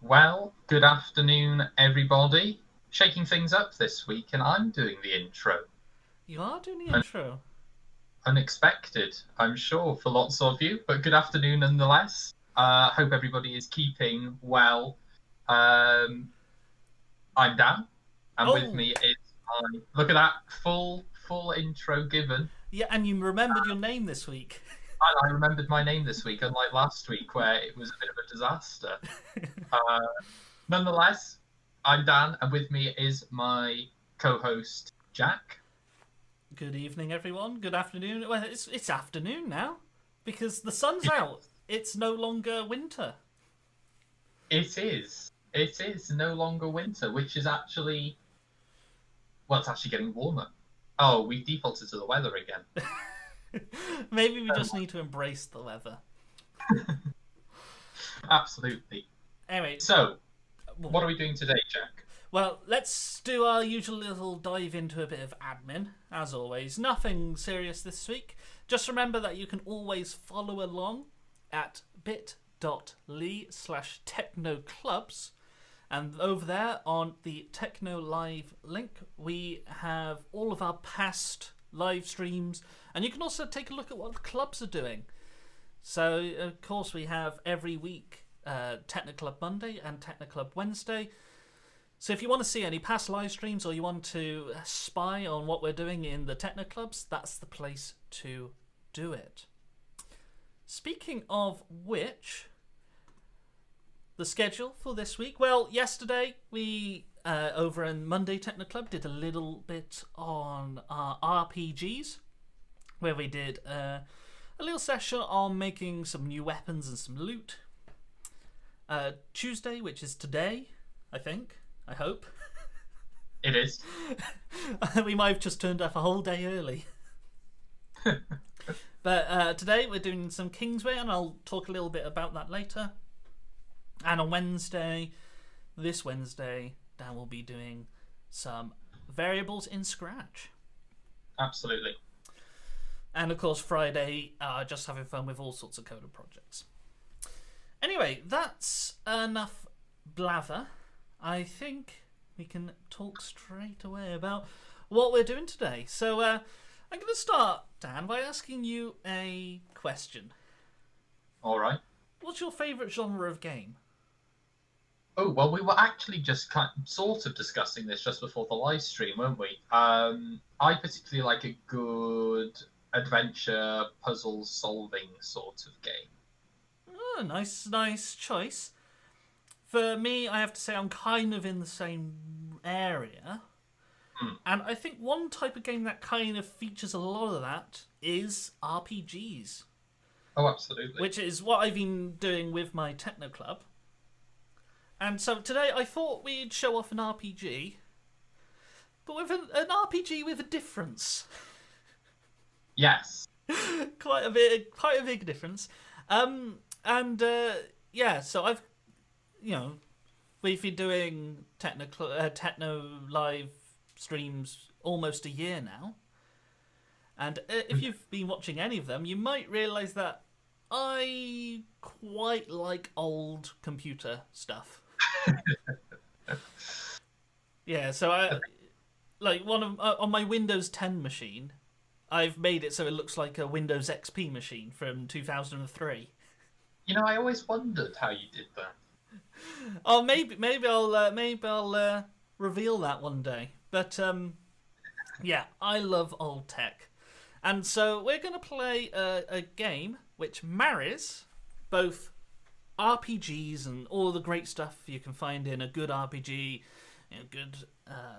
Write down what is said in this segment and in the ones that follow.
Well, good afternoon, everybody. Shaking things up this week, and I'm doing the intro. You are doing the Un- intro. Unexpected, I'm sure, for lots of you, but good afternoon nonetheless. Hope everybody is keeping well. Um, I'm Dan, and with Oh, me is my look at that full intro given. yeah, and you remembered your name this week. And I remembered my name this week, unlike last week where it was a bit of a disaster. Uh, Nonetheless, I'm Dan, and with me is my co-host Jack. Good evening, everyone. Good afternoon. Well, it's afternoon now because the sun's out. It's no longer winter. It is. It is no longer winter, which is actually well, it's actually getting warmer. Oh, we defaulted to the weather again. Maybe we Um, just need to embrace the weather. Absolutely. Anyway, So, well, what are we doing today, Jack? well, let's do our usual little dive into a bit of admin. As always, nothing serious this week. Just remember that you can always follow along at bit.ly/technoclubs. And over there on the Technolive link, we have all of our past live streams. And you can also take a look at what the clubs are doing. So, of course, we have every week Technoclub Monday and Technoclub Wednesday. So if you want to see any past live streams or you want to spy on what we're doing in the Technoclubs, that's the place to do it. Speaking of which, the schedule for this week. Well, yesterday we over in Monday Technoclub did a little bit on our RPGs, where we did a little session on making some new weapons and some loot. Tuesday, which is today, I think. I hope. It is. We might have just turned up a whole day early. But today we're doing some Kingsway, and I'll talk a little bit about that later. And on Wednesday, this Wednesday, Dan will be doing some variables in Scratch. Absolutely. And of course, Friday, just having fun with all sorts of coded projects. Anyway, that's enough blather. I think we can talk straight away about what we're doing today. So I'm going to start, Dan, by asking you a question. All right. What's your favourite genre of game? Oh, well, we were actually just sort of discussing this just before the live stream, weren't we? I particularly like a good adventure, puzzle solving sort of game. Oh, nice choice. For me, I have to say I'm kind of in the same area. Hmm. And I think one type of game that kind of features a lot of that is RPGs, Oh, absolutely. which is what I've been doing with my Techno Club. And so today I thought we'd show off an RPG, but with an RPG with a difference. Yes. Quite a big difference. And yeah, so I've, we've been doing techno live streams almost a year now. And if you've been watching any of them, you might realise that I quite like old computer stuff. Yeah, so I like one of on my Windows 10 machine, I've made it so it looks like a Windows XP machine from 2003. I always wondered how you did that. Oh, maybe I'll reveal that one day. But yeah, I love old tech, and so we're gonna play a game which marries both RPGs and all the great stuff you can find in a good RPG, good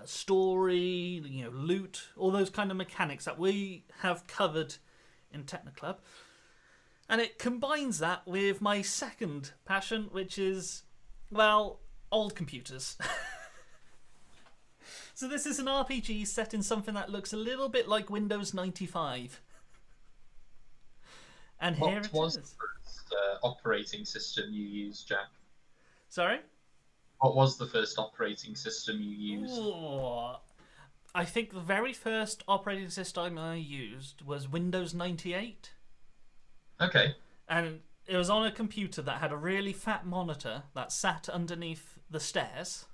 story, loot, all those kind of mechanics that we have covered in Technoclub. And it combines that with my second passion, which is, well, old computers. So this is an RPG set in something that looks a little bit like Windows 95. And here What it was the is. first operating system you used, Jack? Sorry? What was the first operating system you used? Ooh, I think the very first operating system I used was Windows 98. Okay. And it was on a computer that had a really fat monitor that sat underneath the stairs.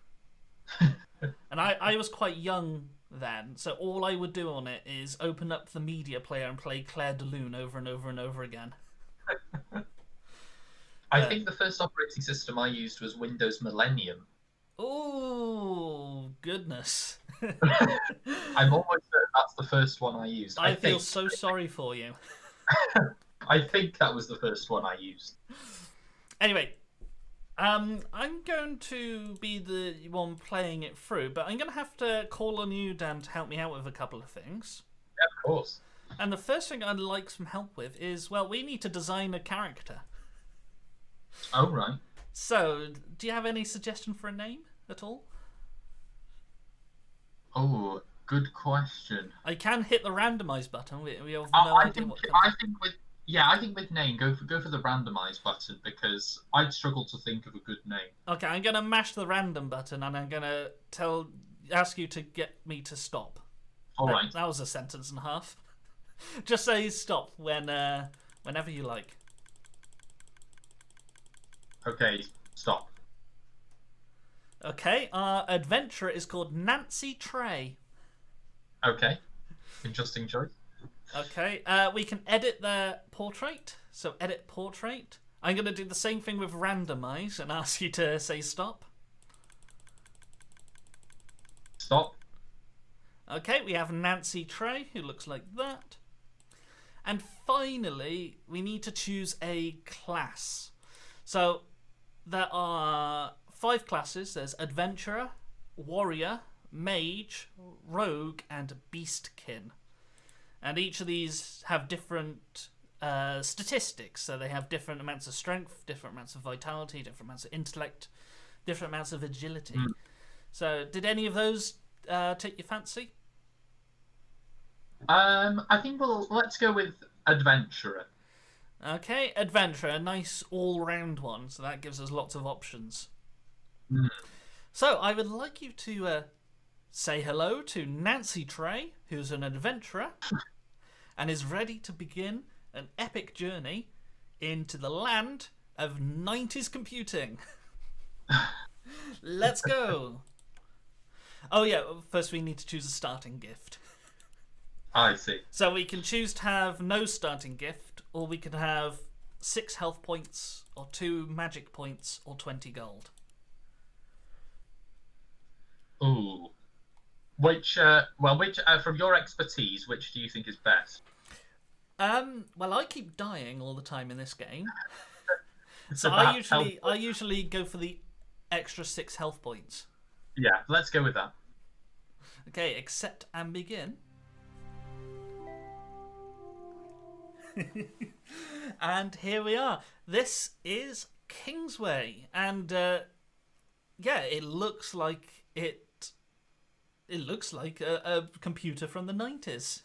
And I was quite young then, so all I would do on it is open up the media player and play Claire de Lune over and over and over again. I think the first operating system I used was Windows Millennium. Oh, goodness. I'm almost certain that's the first one I used. I feel so sorry for you. I think that was the first one I used. Anyway, I'm going to be the one playing it through, but I'm going to have to call on you, Dan, to help me out with a couple of things. Yeah, of course. And the first thing I'd like some help with is, well, we need to design a character. Oh, right. So, do you have any suggestion for a name at all? Oh, good question. I can hit the randomize button. We have I no idea think what I think with name, go for the randomize button because I'd struggle to think of a good name. Okay, I'm gonna mash the random button and I'm gonna ask you to get me to stop. All right. That was a sentence and a half. Just say stop whenever you like. Okay, stop. Okay, our adventurer is called Nancy Trey. Okay, interesting choice. Okay, we can edit their portrait. So edit portrait. I'm going to do the same thing with randomize and ask you to say stop. Stop. Okay, we have Nancy Trey, who looks like that. And finally, we need to choose a class. So there are 5 classes. There's Adventurer, Warrior, Mage, Rogue, and Beastkin. And each of these have different statistics. So they have different amounts of strength, different amounts of vitality, different amounts of intellect, different amounts of agility. So did any of those take your fancy? I think let's go with Adventurer. Okay, Adventurer, a nice all-round one. So that gives us lots of options. So I would like you to say hello to Nancy Trey, who's an adventurer and is ready to begin an epic journey into the land of 90s computing. Let's go. Oh yeah, first we need to choose a starting gift. I see. So we can choose to have no starting gift, or we can have 6 health points, or 2 magic points, or 20 gold. Ooh. Which from your expertise, which do you think is best? Well, I keep dying all the time in this game, So so I usually go for the extra 6 health points. Yeah, let's go with that. Okay, accept and begin. And here we are. This is Kingsway, and yeah, it looks like a computer from the 90s.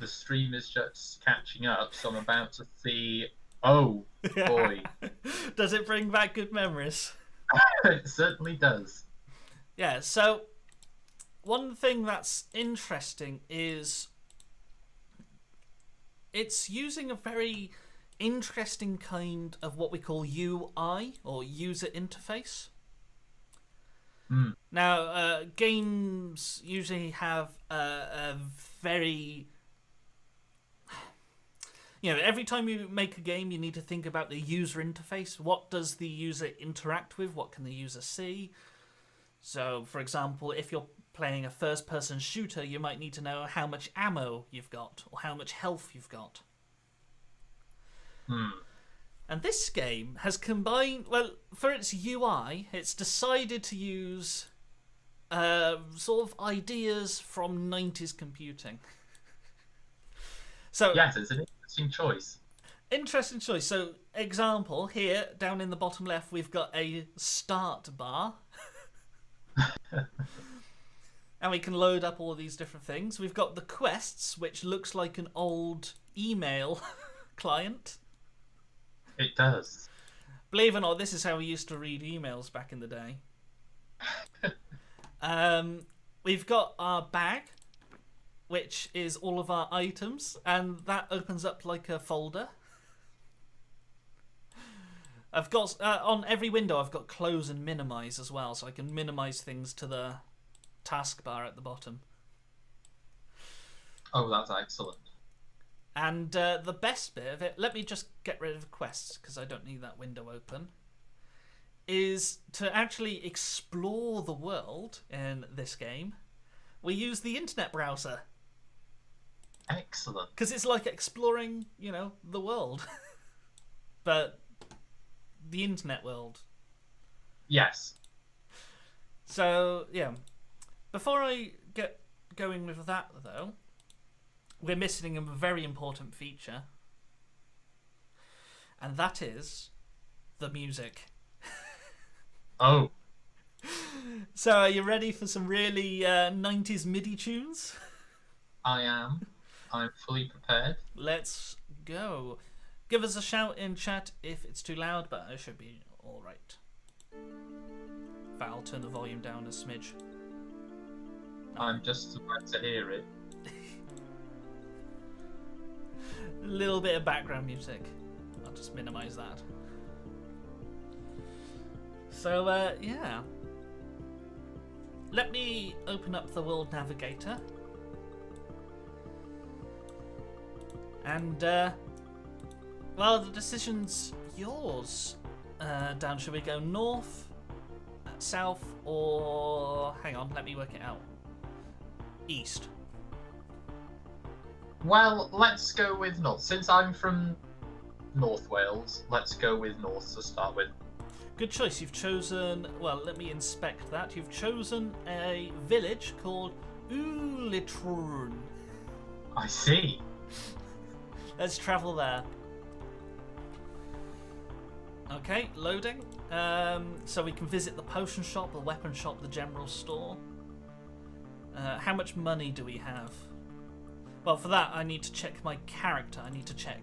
The stream is just catching up, so I'm about to see. Oh boy, Does it bring back good memories? it certainly does. Yeah. So one thing that's interesting is it's using a very interesting kind of what we call UI, or user interface. Now, games usually have a very... every time you make a game, you need to think about the user interface. What does the user interact with? What can the user see? So, for example, if you're playing a first-person shooter, you might need to know how much ammo you've got, or how much health you've got. And this game has combined, well, for its UI, it's decided to use sort of ideas from 90s computing. So Yes, it's an interesting choice. Interesting choice. So, example, here, down in the bottom left, we've got a start bar. And we can load up all these different things. We've got the quests, which looks like an old email client. It does. Believe it or not, this is how we used to read emails back in the day. We've got our bag, which is all of our items, and that opens up like a folder. I've got on every window I've got close and minimize as well, so I can minimize things to the taskbar at the bottom. Oh, that's excellent. And the best bit of it, let me just get rid of quests because I don't need that window open, is to actually explore the world in this game. We use the internet browser. Excellent. Because it's like exploring, the world. But the internet world. Yes. So, yeah. Before I get going with that, though, we're missing a very important feature. And that is the music. Oh. So, are you ready for some really 90s MIDI tunes? I am. I'm fully prepared. Let's go. Give us a shout in chat if it's too loud, but it should be alright. In fact, I'll turn the volume down a smidge. I'm just about to hear it. A little bit of background music. I'll just minimize that. So, yeah. Let me open up the World Navigator. And, well, the decision's yours. Dan, should we go north, south, or... Hang on, let me work it out. East. Well, let's go with north. Since I'm from North Wales, let's go with north to start with. Good choice. You've chosen... Well, let me inspect that. You've chosen a village called Ulitrun. I see. Let's travel there. Okay, loading. So we can visit the potion shop, the weapon shop, the general store. How much money do we have? Well, for that, I need to check my character. I need to check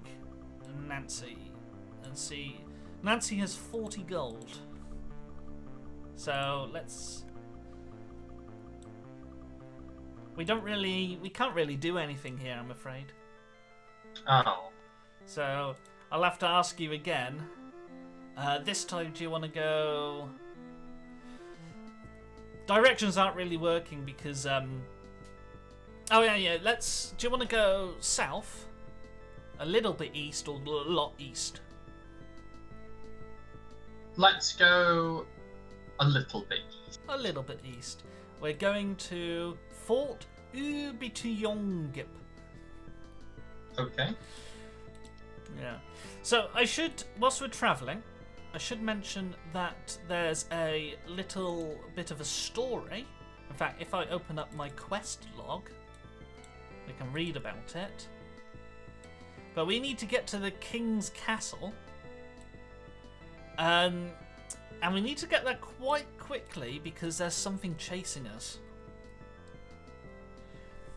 Nancy and see. Nancy has 40 gold. So let's. We can't really do anything here, I'm afraid. Oh. So I'll have to ask you again. This time, do you want to go? Directions aren't really working because oh yeah. Do you want to go south, a little bit east, or a lot east? Let's go a little bit east. A little bit east. We're going to Fort Ubituyongip. Okay. Yeah. So whilst we're travelling, I should mention that there's a little bit of a story. In fact, if I open up my quest log, we can read about it. But we need to get to the King's Castle. And we need to get there quite quickly because there's something chasing us.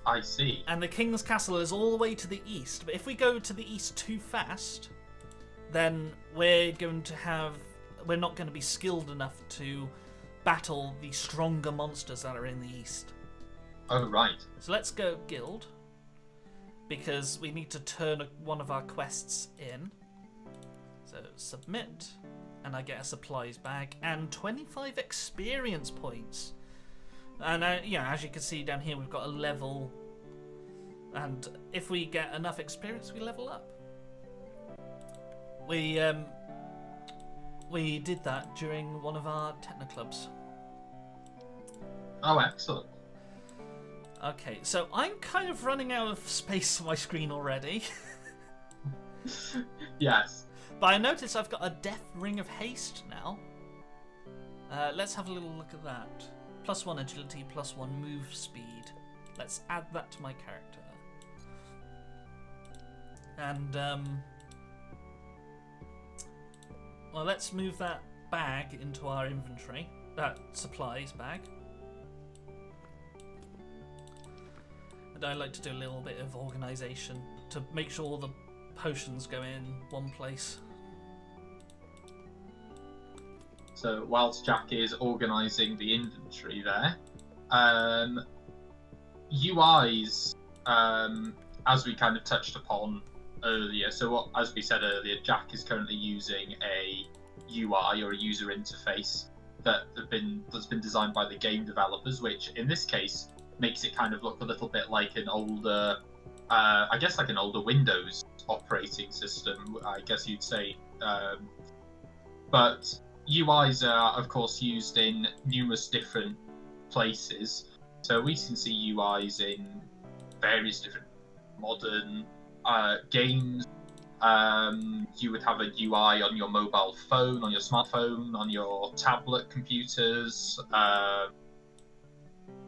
I see. And the King's Castle is all the way to the east. But if we go to the east too fast, then we're not going to be skilled enough to battle the stronger monsters that are in the east. Oh, right. So let's go guild, because we need to turn one of our quests in. So submit, and I get a supplies bag and 25 experience points. And as you can see down here, we've got a level, and if we get enough experience, we level up. We did that during one of our Technoclubs. Oh, excellent. Okay, so I'm kind of running out of space on my screen already. Yes. But I notice I've got a Death Ring of Haste now. Let's have a little look at that. +1 agility, +1 move speed. Let's add that to my character. And, well, let's move that bag into our inventory. That supplies bag. And I like to do a little bit of organisation to make sure all the potions go in one place. So whilst Jack is organising the inventory there, UIs, as we kind of touched upon earlier, as we said earlier, Jack is currently using a UI or a user interface that's been designed by the game developers, which in this case makes it kind of look a little bit like an older, I guess like an older Windows operating system, I guess you'd say. But UIs are, of course, used in numerous different places. So we can see UIs in various different modern games. You would have a UI on your mobile phone, on your smartphone, on your tablet computers.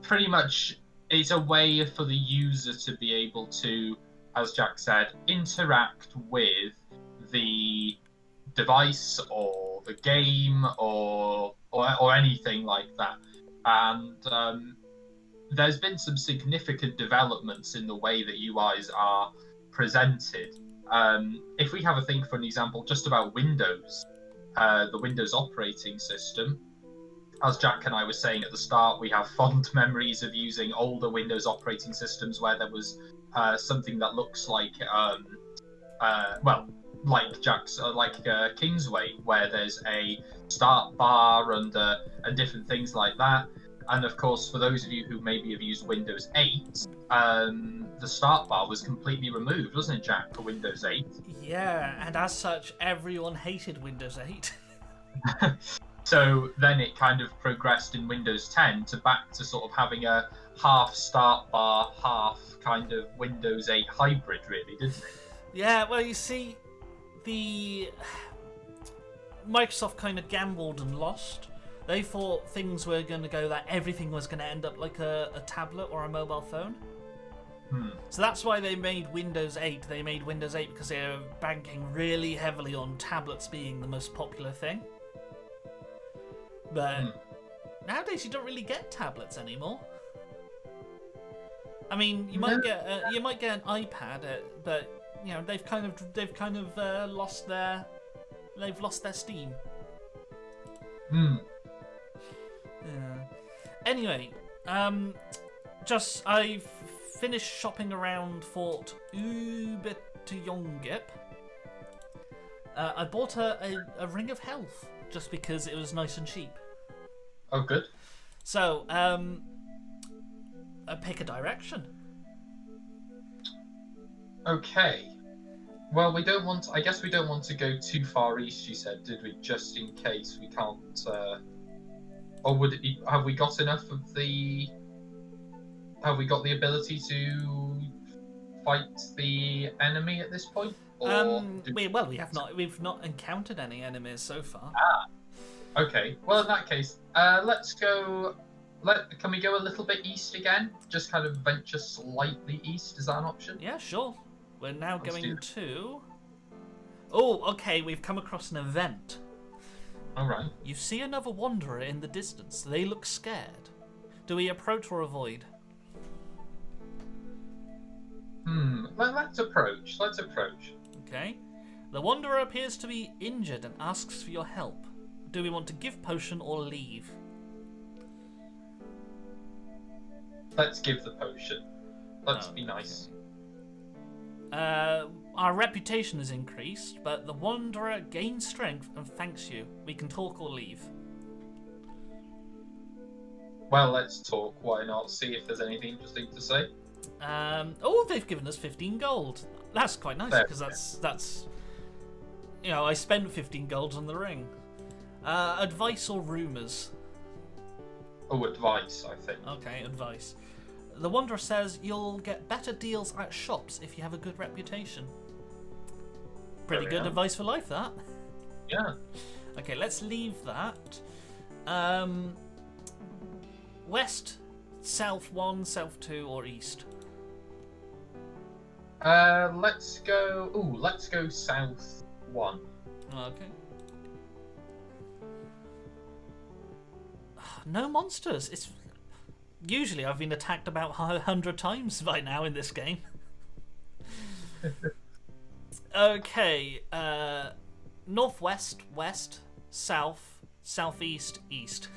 Pretty much, it's a way for the user to be able to, as Jack said, interact with the device or the game or anything like that. And there's been some significant developments in the way that UIs are presented. If we have a think, for an example, just about Windows, the Windows operating system, as Jack and I were saying at the start, we have fond memories of using older Windows operating systems where there was something that looks like, like Jack's, Kingsway, where there's a start bar and different things like that. And of course, for those of you who maybe have used Windows 8, the start bar was completely removed, wasn't it, Jack, for Windows 8? Yeah, and as such, everyone hated Windows 8. So then it kind of progressed in Windows 10 to back to sort of having a half start bar, half kind of Windows 8 hybrid, really, didn't it? Yeah, well, you see, the Microsoft kind of gambled and lost. They thought things were going to go that everything was going to end up like a tablet or a mobile phone. So that's why they made Windows 8. They made Windows 8 because they were banking really heavily on tablets being the most popular thing. But nowadays you don't really get tablets anymore. I mean, you might get an iPad, but you know they've kind of lost their steam. Yeah. Anyway, I've finished shopping around Fort Ubertjongip. I bought a ring of health just because it was nice and cheap. Oh, good. So, pick a direction. Okay. Well, I guess we don't want to go too far east, you said, did we? Just in case we can't. Or would it be? Have we got enough of the? Have we got the ability to fight the enemy at this point? Or we have not. We've not encountered any enemies so far. Okay. Well, in that case, let's go. Can we go a little bit east again? Just kind of venture slightly east. Is that an option? Yeah, sure. We're now going to. Oh, okay. We've come across an event. All right. You see another wanderer in the distance. They look scared. Do we approach or avoid? Let's approach. Okay. The wanderer appears to be injured and asks for your help. Do we want to give potion or leave? Let's give the potion. Let's be nice. Our reputation is increased, but the wanderer gains strength and thanks you. We can talk or leave. Well, let's talk. Why not? See if there's anything interesting to say. They've given us 15 gold. That's quite nice because that's. You know, I spent 15 gold on the ring. Advice or rumours? Oh, advice, I think. Okay, advice. The Wanderer says you'll get better deals at shops if you have a good reputation. Pretty good advice for life, that. Yeah. Okay, let's leave that. West, south 1, south 2, or east? Let's go south 1. Okay. No monsters. It's usually I've been attacked about 100 times by now in this game. Okay. Northwest, west, south, southeast, east.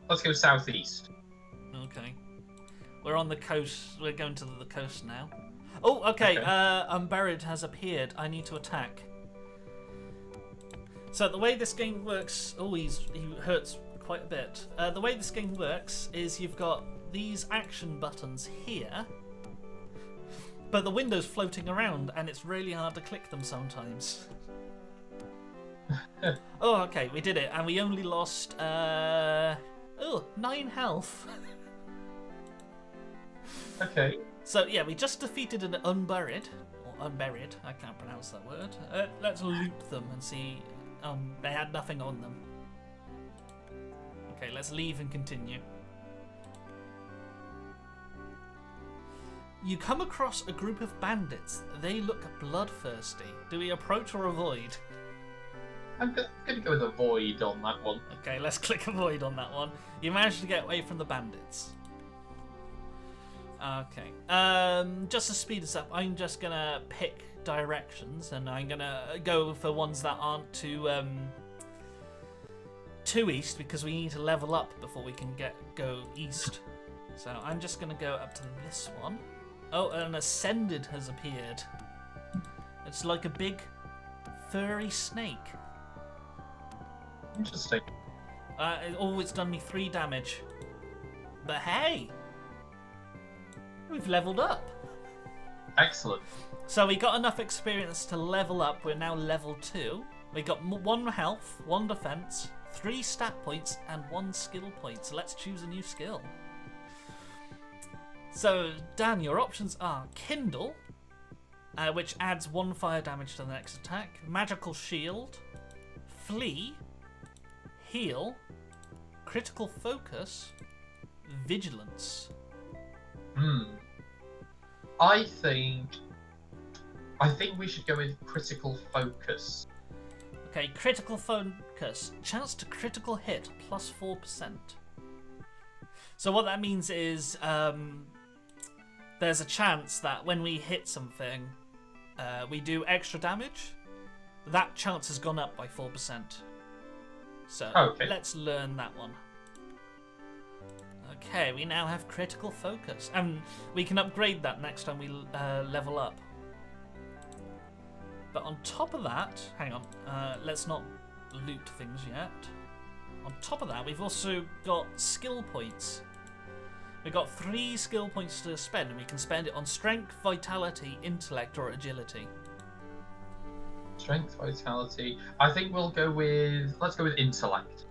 Let's go southeast. Okay. We're on the coast. We're going to the coast now. Oh, okay. Okay. Unburied has appeared. I need to attack. So the way this game works... Oh, he hurts quite a bit. The way this game works is you've got these action buttons here, but the window's floating around, and it's really hard to click them sometimes. Oh, okay, we did it, and we only lost 9 health. Okay. So yeah, we just defeated an unburied, or unburied. I can't pronounce that word. Let's loot them and see. They had nothing on them. Okay, let's leave and continue. You come across a group of bandits. They look bloodthirsty. Do we approach or avoid? I'm going to go with avoid on that one. Okay, let's click avoid on that one. You managed to get away from the bandits. Okay. Just to speed us up, I'm just gonna pick directions, and I'm gonna go for ones that aren't too east, because we need to level up before we can go east. So I'm just gonna go up to this one. Oh, an ascended has appeared. It's like a big furry snake. Interesting. It's done me 3 damage. But hey! We've leveled up. Excellent. So we got enough experience to level up. We're now level 2. We got 1 health, 1 defense, 3 stat points, and 1 skill point. So let's choose a new skill. So, Dan, your options are Kindle, which adds 1 fire damage to the next attack, Magical Shield, Flee, Heal, Critical Focus, Vigilance. I think we should go with critical focus. Okay, critical focus. Chance to critical hit plus 4%. So what that means is there's a chance that when we hit something, we do extra damage. That chance has gone up by 4%. So Okay. Let's learn that one. Okay, we now have critical focus, and we can upgrade that next time we level up. But on top of that, hang on, let's not loot things yet. On top of that, we've also got skill points. We've got 3 skill points to spend, and we can spend it on strength, vitality, intellect, or agility. Strength, vitality. I think let's go with intellect.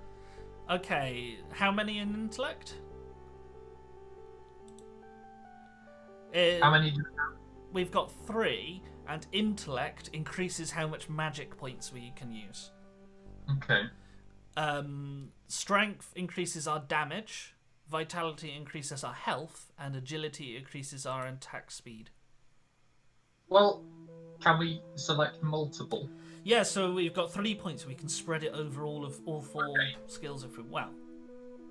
Okay, how many in intellect? How many do we have? We've got 3, and intellect increases how much magic points we can use. Okay. Strength increases our damage, vitality increases our health, and agility increases our attack speed. Well, can we select multiple? Yeah, so we've got 3 points. We can spread it over all 4 Okay. skills if we... Well,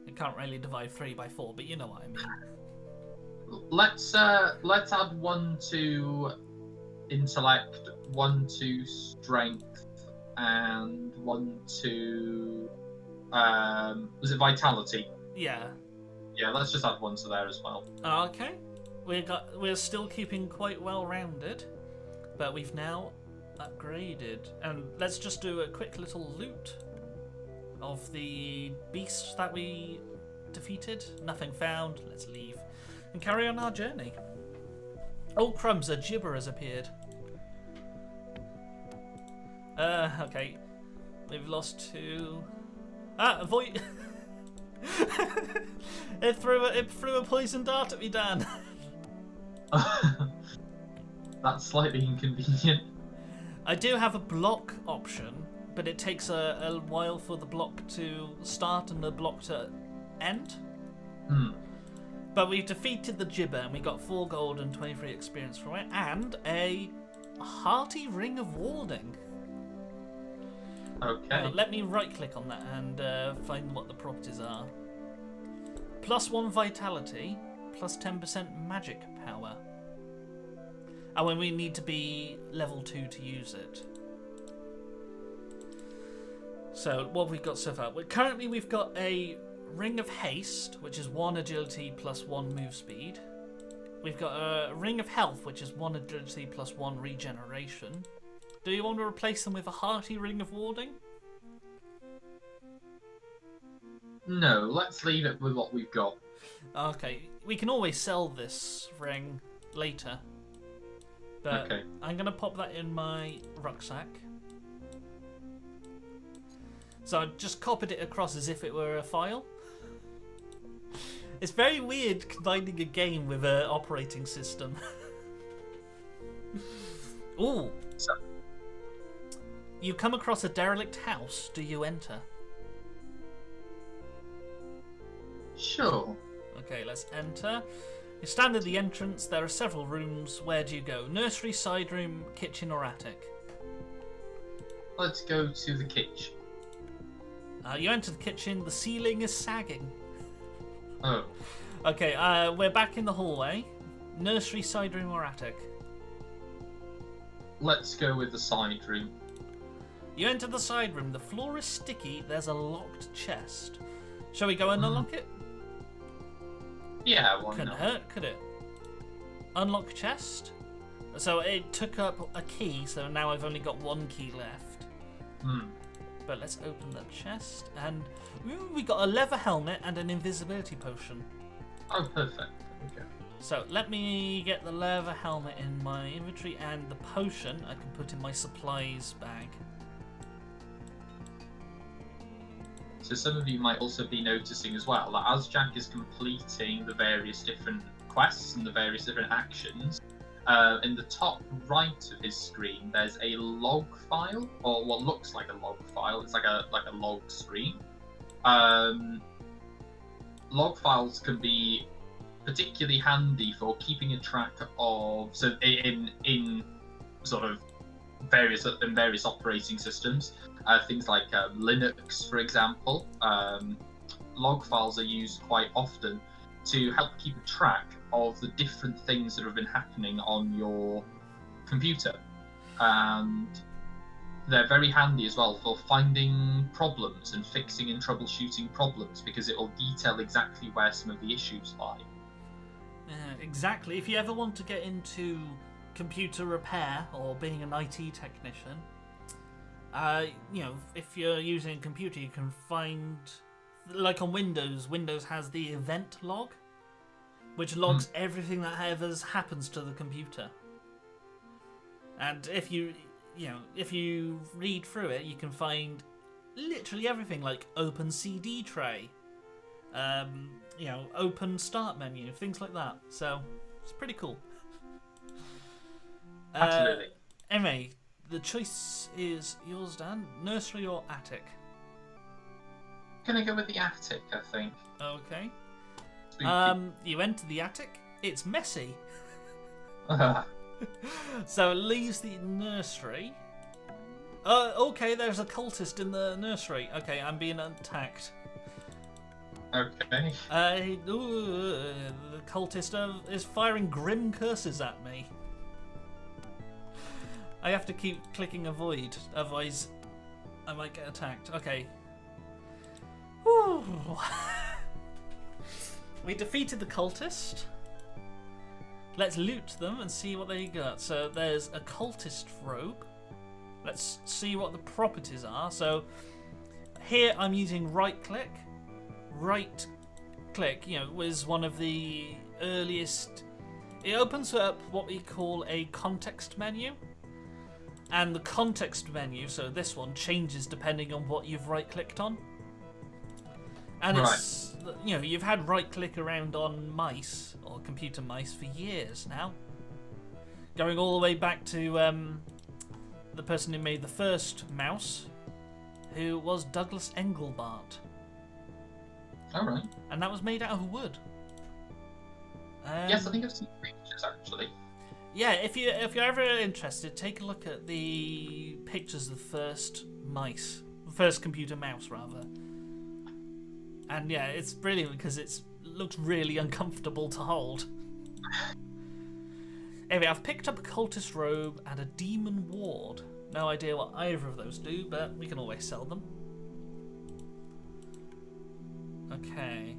you can't really divide 3 by 4, but you know what I mean. Let's add 1 to intellect, 1 to strength, and 1 to was it vitality? Yeah. Yeah, let's just add 1 to there as well. Okay. We're still keeping quite well rounded, but we've now upgraded. And let's just do a quick little loot of the beasts that we defeated. Nothing found. Let's leave and carry on our journey. Oh crumbs, a gibber has appeared. Okay. We've lost 2. Avoid. It threw a poison dart at me, Dan. That's slightly inconvenient. I do have a block option, but it takes a while for the block to start and the block to end. But we've defeated the gibber, and we got 4 gold and 23 experience from it, and a hearty ring of warding. Okay. Let me right click on that and find what the properties are. +1 vitality, plus 10% magic power. And when we need to be level 2 to use it. So what have we got so far? Currently we've got a Ring of Haste, which is 1 agility plus 1 move speed. we've got a Ring of Health, which is 1 agility plus 1 regeneration. Do you want to replace them with a hearty Ring of Warding? No, let's leave it with what we've got. Okay, we can always sell this ring later. But Okay. I'm going to pop that in my rucksack. So I just copied it across as if it were a file. It's very weird combining a game with an operating system. Ooh. So, You come across a derelict house. Do you enter? sure. Okay, let's enter. You stand at the entrance. There are several rooms. Where do you go? Nursery, side room, kitchen, or attic? Let's go to the kitchen. You enter the kitchen. The ceiling is sagging. Oh, Okay, we're back in the hallway. Nursery, side room, or attic? let's go with the side room. You enter the side room. The floor is sticky. There's a locked chest. Shall we go and unlock it? Yeah, why Couldn't not? hurt, could it? Unlock chest. So it took up a key, so now I've only got 1 key left. Hmm. But let's open the chest, and we got a leather helmet and an invisibility potion. Oh, perfect. Okay. So let me get the leather helmet in my inventory, and the potion I can put in my supplies bag. So some of you might also be noticing as well that as Jack is completing the various different quests and the various different actions, in the top right of his screen there's a log file, or what looks like a log file. It's like a log screen. Log files can be particularly handy for keeping a track of, so in sort of various operating systems. Things like Linux, for example. Log files are used quite often to help keep a track of the different things that have been happening on your computer. And they're very handy as well for finding problems and fixing and troubleshooting problems, because it will detail exactly where some of the issues lie. Exactly. If you ever want to get into computer repair or being an IT technician, if you're using a computer, you can find, like on Windows has the event log, which logs everything that ever happens to the computer. And if you read through it, you can find literally everything, like open CD tray, open start menu, things like that. So it's pretty cool. Absolutely. Anyway, the choice is yours, Dan. Nursery or attic? Gonna go with the attic, I think. Okay. Spooky. You enter the attic. It's messy. So it leaves the nursery. Okay, there's a cultist in the nursery. Okay, I'm being attacked. Okay. The cultist is firing grim curses at me. I have to keep clicking avoid, otherwise I might get attacked. Okay. Whew. We defeated the cultist. Let's loot them and see what they got. So there's a cultist robe. Let's see what the properties are. So here I'm using right click. Right click, was one of the earliest. It opens up what we call a context menu. And the context menu, so this one, changes depending on what you've right-clicked on. And it's, you've had right-click around on mice, or computer mice, for years now. Going all the way back to the person who made the first mouse, who was Douglas Engelbart. Alright. And that was made out of wood. Yes, I think I've seen pictures, actually. Yeah, if you're ever interested, take a look at the pictures of the first computer mouse, rather. And yeah, it's brilliant because it looks really uncomfortable to hold. Anyway, I've picked up a cultist robe and a demon ward. No idea what either of those do, but we can always sell them. Okay.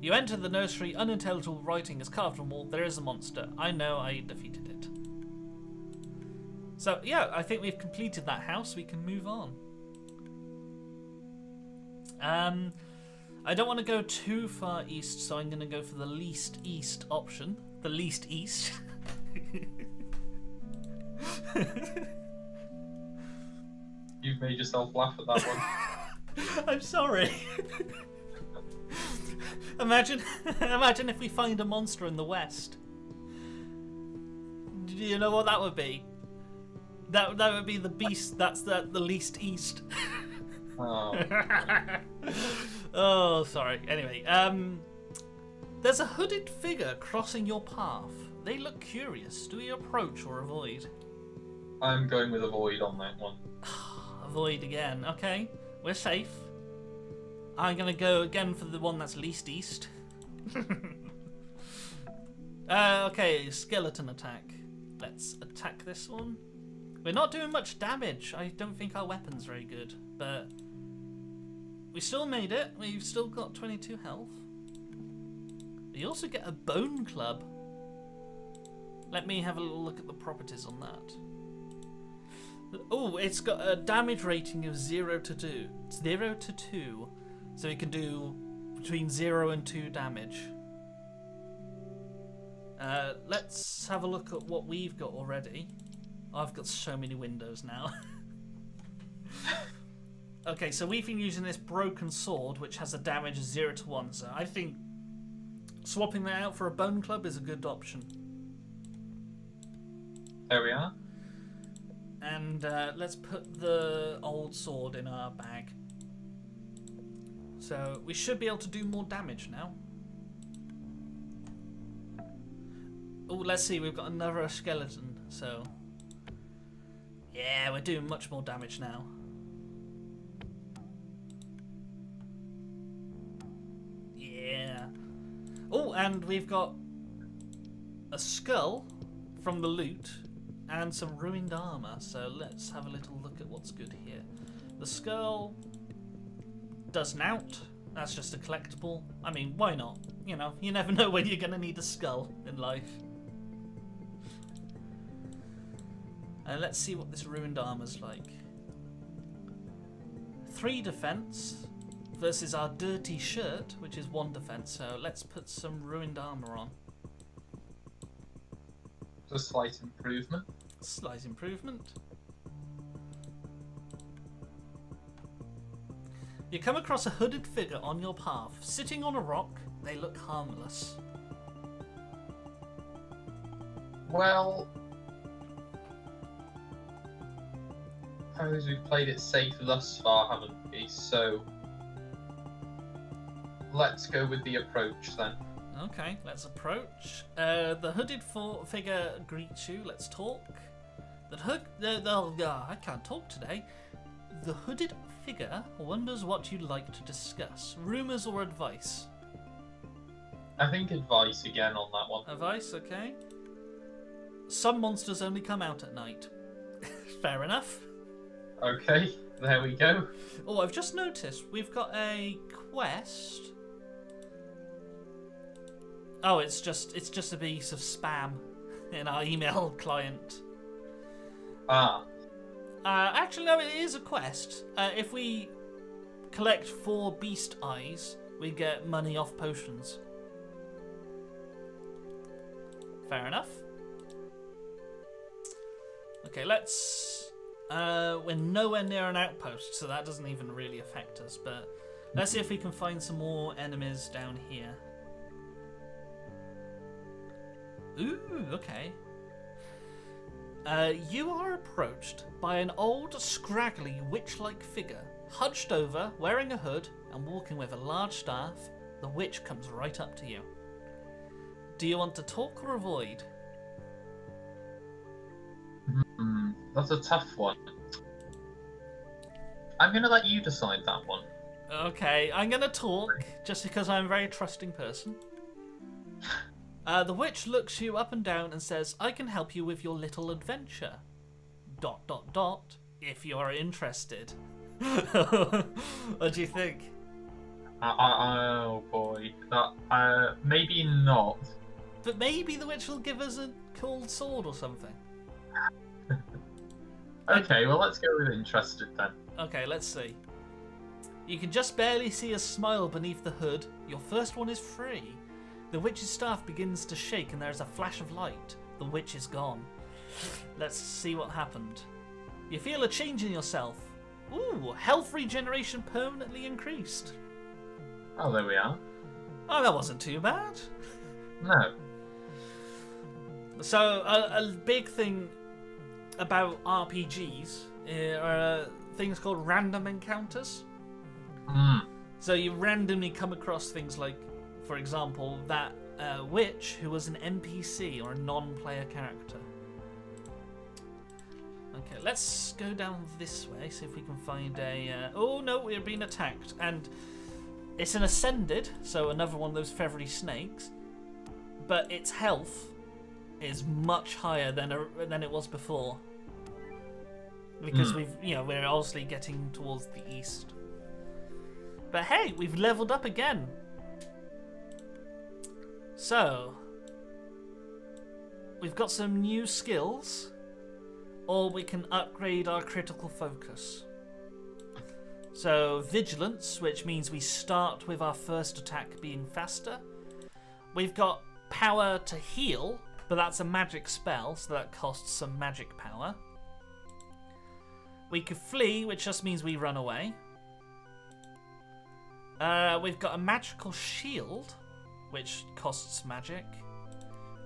You enter the nursery, unintelligible writing is carved on the wall. There is a monster. I know, I defeated it. So, yeah, I think we've completed that house. We can move on. I don't want to go too far east, so I'm going to go for the least east option. The least east. You've made yourself laugh at that one. I'm sorry. Imagine if we find a monster in the west. Do you know what that would be? That would be the beast. That's the least east. Oh. Oh, sorry. Anyway, there's a hooded figure crossing your path. They look curious. Do we approach or avoid? I'm going with avoid on that one. Avoid again. Okay, we're safe. I'm gonna go again for the one that's least east. Okay, skeleton attack. Let's attack this one. We're not doing much damage. I don't think our weapon's very good, but we still made it. We've still got 22 health. We also get a bone club. Let me have a little look at the properties on that. Oh, it's got a damage rating of 0 to 2. 0 to 2. So it can do between 0 and 2 damage. Let's have a look at what we've got already. I've got so many windows now. Okay, so we've been using this broken sword, which has a damage of 0 to 1. So I think swapping that out for a bone club is a good option. There we are. And let's put the old sword in our bag. So we should be able to do more damage now. Oh, let's see, we've got another skeleton, so... Yeah, we're doing much more damage now. Yeah. Oh, and we've got a skull from the loot and some ruined armor, so let's have a little look at what's good here. The skull does nout. That's just a collectible. I mean, why not? You know, you never know when you're going to need a skull in life. Let's see what this ruined armor's like. 3 defense versus our dirty shirt, which is 1 defense. So let's put some ruined armor on. It's a slight improvement. Slight improvement. You come across a hooded figure on your path. Sitting on a rock, they look harmless. Well, I suppose we've played it safe thus far, haven't we? So let's go with the approach then. Okay, let's approach. The hooded figure greets you. Let's talk. I can't talk today. The hooded figure wonders what you'd like to discuss. Rumors or advice? I think advice again on that one. Advice, okay. Some monsters only come out at night. Fair enough. Okay, there we go. Oh, I've just noticed we've got a quest. Oh, it's just a piece of spam in our email client. Ah. Actually, no, it is a quest. If we collect 4 beast eyes, we get money off potions. Fair enough. Okay, let's... we're nowhere near an outpost, so that doesn't even really affect us, but let's see if we can find some more enemies down here. Ooh, okay. You are approached by an old, scraggly, witch-like figure, hunched over, wearing a hood, and walking with a large staff. The witch comes right up to you. Do you want to talk or avoid? That's a tough one. I'm going to let you decide that one. Okay, I'm going to talk, just because I'm a very trusting person. The witch looks you up and down and says, I can help you with your little adventure. ... if you are interested. What do you think? Oh boy, that maybe not. But maybe the witch will give us a cold sword or something. Okay, well let's go with interested then. Okay, let's see. You can just barely see a smile beneath the hood. Your first one is free. The witch's staff begins to shake and there is a flash of light. The witch is gone. Let's see what happened. You feel a change in yourself. Ooh, health regeneration permanently increased. Oh, there we are. Oh, that wasn't too bad. No. So, a big thing about RPGs are things called random encounters. So you randomly come across things like, for example, that witch who was an NPC or a non-player character. Okay, let's go down this way, see if we can find a... oh no, we're being attacked. And it's an ascended, so another one of those feathery snakes. But its health is much higher than it was before. Because we're obviously getting towards the east. But hey, we've leveled up again. So, we've got some new skills, or we can upgrade our critical focus. So, vigilance, which means we start with our first attack being faster. We've got power to heal, but that's a magic spell, so that costs some magic power. We could flee, which just means we run away. We've got a magical shield, which costs magic.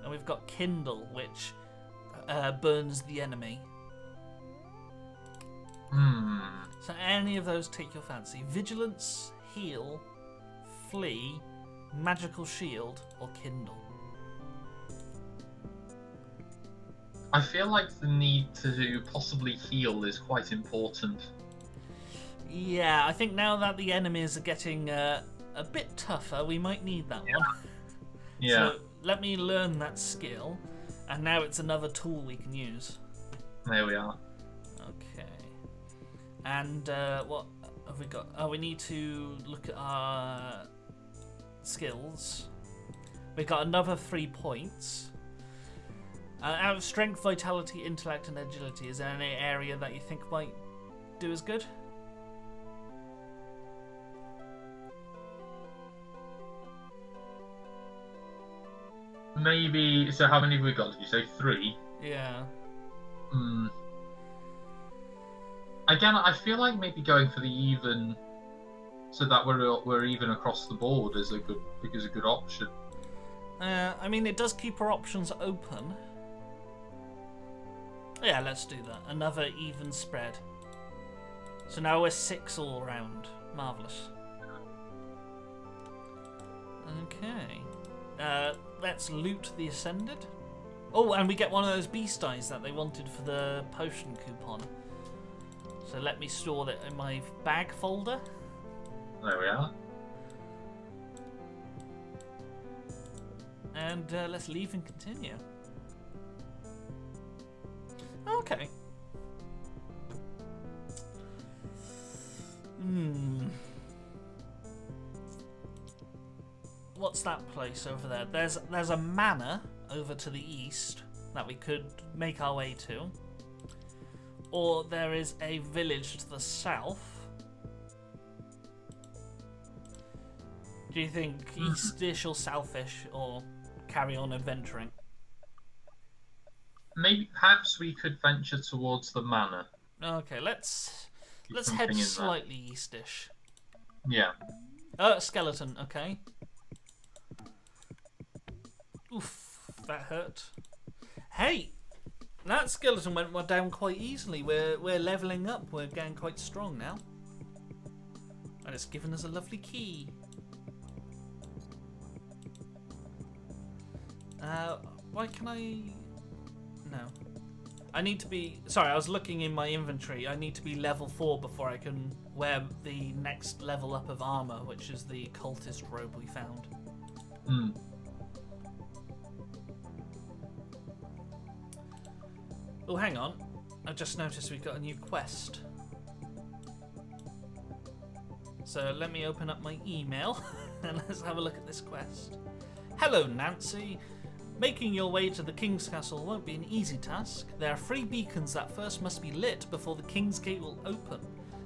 And we've got kindle, which burns the enemy. So any of those take your fancy. Vigilance, heal, flee, magical shield, or kindle. I feel like the need to possibly heal is quite important. Yeah, I think now that the enemies are getting a bit tougher, we might need that one. Yeah. So let me learn that skill, and now it's another tool we can use. There we are. Okay. And what have we got? Oh, we need to look at our skills. We've got another 3 points. Out of strength, vitality, intellect, and agility, is there any area that you think might do as good? Maybe. So how many have we got? Did you say 3? Yeah. Again, I feel like maybe going for the even, so that we're even across the board is a good option. I mean, it does keep our options open. Yeah, let's do that. Another even spread. So now we're 6 all round. Marvellous. Okay. Let's loot the Ascended. Oh, and we get one of those beast eyes that they wanted for the potion coupon. So let me store that in my bag folder. There we are. And let's leave and continue. Okay. What's that place over there? There's a manor over to the east that we could make our way to. Or there is a village to the south. Do you think eastish or southish, or carry on adventuring? Maybe, perhaps we could venture towards the manor. Okay, let's head slightly eastish. Yeah. Skeleton. Okay. Oof, that hurt. Hey, that skeleton went down quite easily. We're leveling up. We're getting quite strong now, and it's given us a lovely key. Why can I? No. I need to be... Sorry, I was looking in my inventory. I need to be level 4 before I can wear the next level up of armor, which is the cultist robe we found. Oh, hang on. I just noticed we've got a new quest. So let me open up my email and let's have a look at this quest. Hello, Nancy. Making your way to the King's Castle won't be an easy task. There are 3 beacons that first must be lit before the King's Gate will open.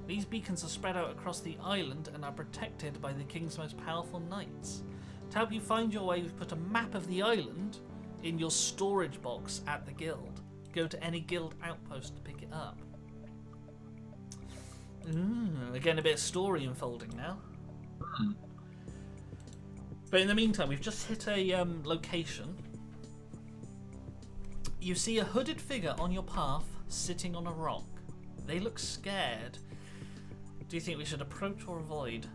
These beacons are spread out across the island and are protected by the King's most powerful knights. To help you find your way, we've put a map of the island in your storage box at the guild. Go to any guild outpost to pick it up. We're getting a bit of story unfolding now. But in the meantime, we've just hit a location. You see a hooded figure on your path sitting on a rock. They look scared. Do you think we should approach or avoid?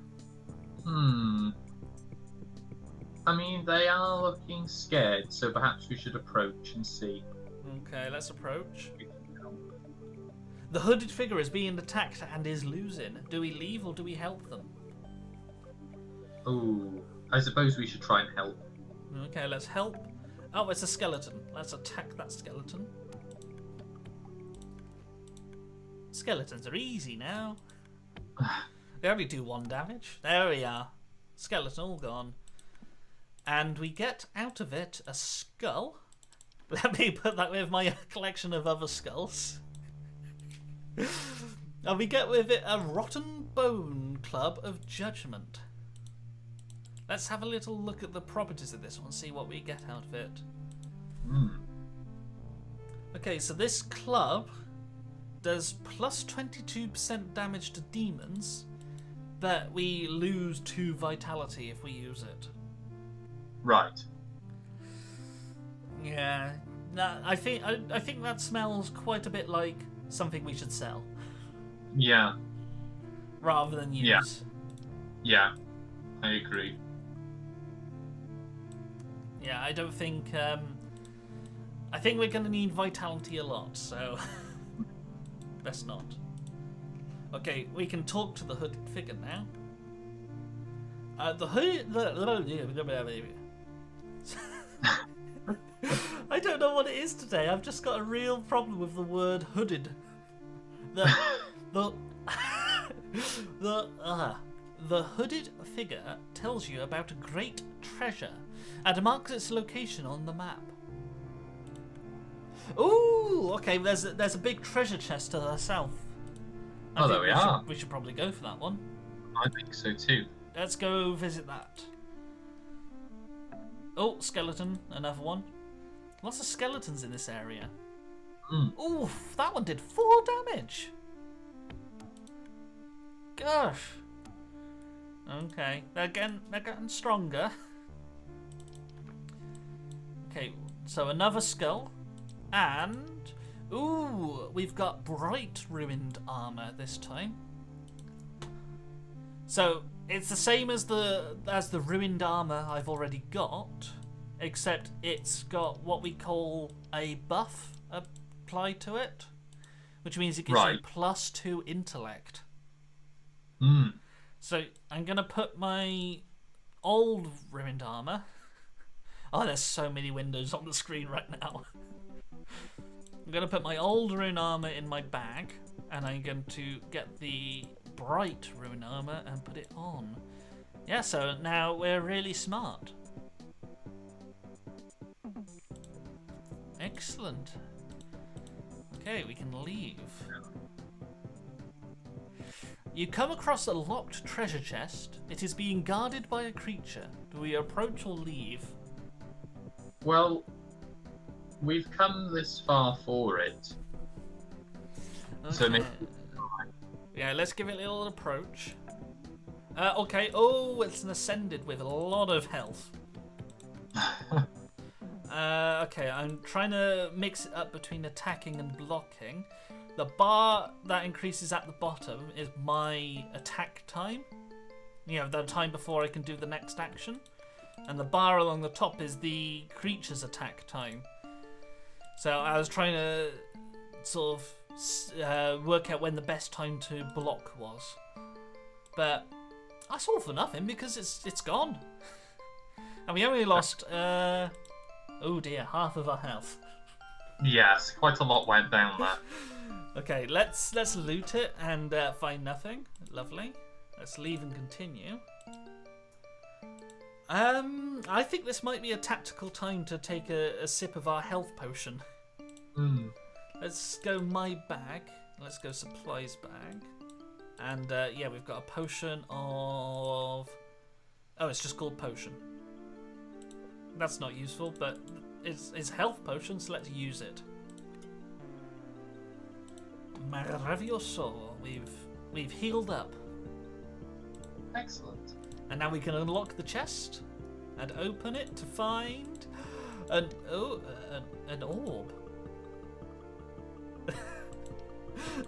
I mean, they are looking scared, so perhaps we should approach and see. Okay, let's approach. The hooded figure is being attacked and is losing. Do we leave or do we help them? Ooh, I suppose we should try and help. Okay, let's help. Oh, it's a skeleton. Let's attack that skeleton. Skeletons are easy now. They only do 1 damage. There we are. Skeleton all gone. And we get out of it a skull. Let me put that with my collection of other skulls. And we get with it a rotten bone club of judgment. Let's have a little look at the properties of this one, see what we get out of it. Okay, so this club does plus 22% damage to demons, but we lose 2 vitality if we use it. Right. Yeah, I think that smells quite a bit like something we should sell. Yeah. Rather than use. Yeah, I agree. Yeah, I don't think. I think we're going to need vitality a lot, so best not. Okay, we can talk to the hooded figure now. I don't know what it is today. I've just got a real problem with the word hooded. The hooded figure tells you about a great treasure and marks its location on the map. Ooh, okay. There's a big treasure chest to the south. Oh, there we are. We should probably go for that one. I think so too. Let's go visit that. Oh, skeleton, another one. Lots of skeletons in this area. Oof, that one did 4 damage. Gosh. Okay, they're getting stronger. Okay, so another skull. And ooh, we've got bright ruined armor this time. So it's the same as the ruined armor I've already got, except it's got what we call a buff applied to it, which means it gives you plus 2 intellect. So I'm gonna put my old ruined armor. Oh, there's so many windows on the screen right now. I'm gonna put my old ruined armor in my bag, and I'm going to get the bright ruined armor and put it on. Yeah, so now we're really smart. Excellent. Okay, we can leave. You come across a locked treasure chest. It is being guarded by a creature. Do we approach or leave? Well, we've come this far for it. Okay. So maybe... Yeah, let's give it a little approach. Okay. Oh, it's an ascended with a lot of health. Okay, I'm trying to mix it up between attacking and blocking. The bar that increases at the bottom is my attack time. You know, the time before I can do the next action. And the bar along the top is the creature's attack time. So I was trying to sort of work out when the best time to block was. But that's all for nothing because it's gone. And we only lost, oh dear, half of our health. Yes, quite a lot went down there. Okay, let's loot it and find nothing. Lovely. Let's leave and continue. I think this might be a tactical time to take a sip of our health potion. Let's go my bag. Let's go supplies bag. And yeah, we've got a potion of... Oh, it's just called potion. That's not useful, but it's health potion, so let's use it. Maravilloso. We've healed up. Excellent. And now we can unlock the chest and open it to find an orb.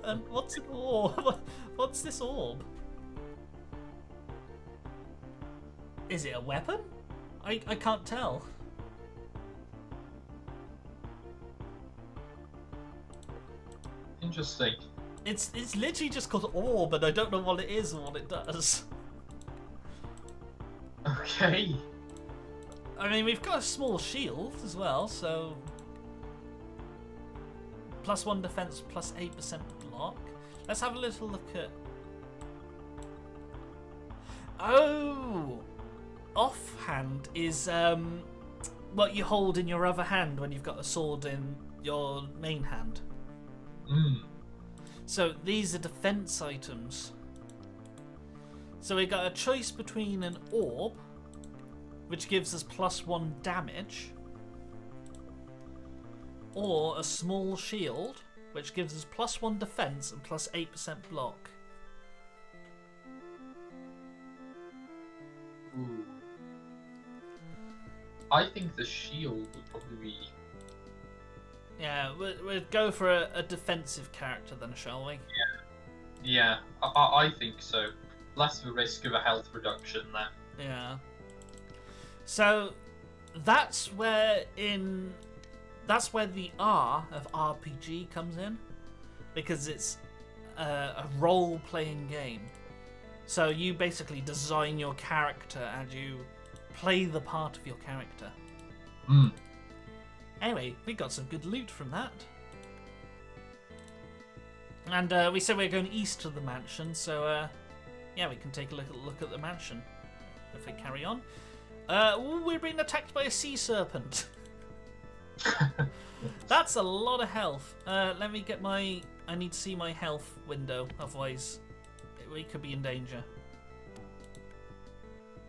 And what's an orb? What's this orb? Is it a weapon? I can't tell. Interesting. It's literally just called orb, and I don't know what it is or what it does. Okay. I mean, we've got a small shield as well, so +1 defense, +8% block. Let's have a little look at. Oh, offhand is what you hold in your other hand when you've got a sword in your main hand. So these are defense items. So we got a choice between an orb, which gives us +1 damage, or a small shield, which gives us +1 defense and +8% block. Ooh. I think the shield would probably be... Yeah, we'd go for a defensive character then, shall we? Yeah, I think so. Less of a risk of a health reduction there. Yeah. So that's where the R of RPG comes in, because it's a role-playing game. So you basically design your character and you play the part of your character. Anyway, we got some good loot from that. And we said we were going east to the mansion, so yeah, we can take a look at the mansion if we carry on. We're being attacked by a sea serpent. That's a lot of health. Let me get I need to see my health window, otherwise we could be in danger.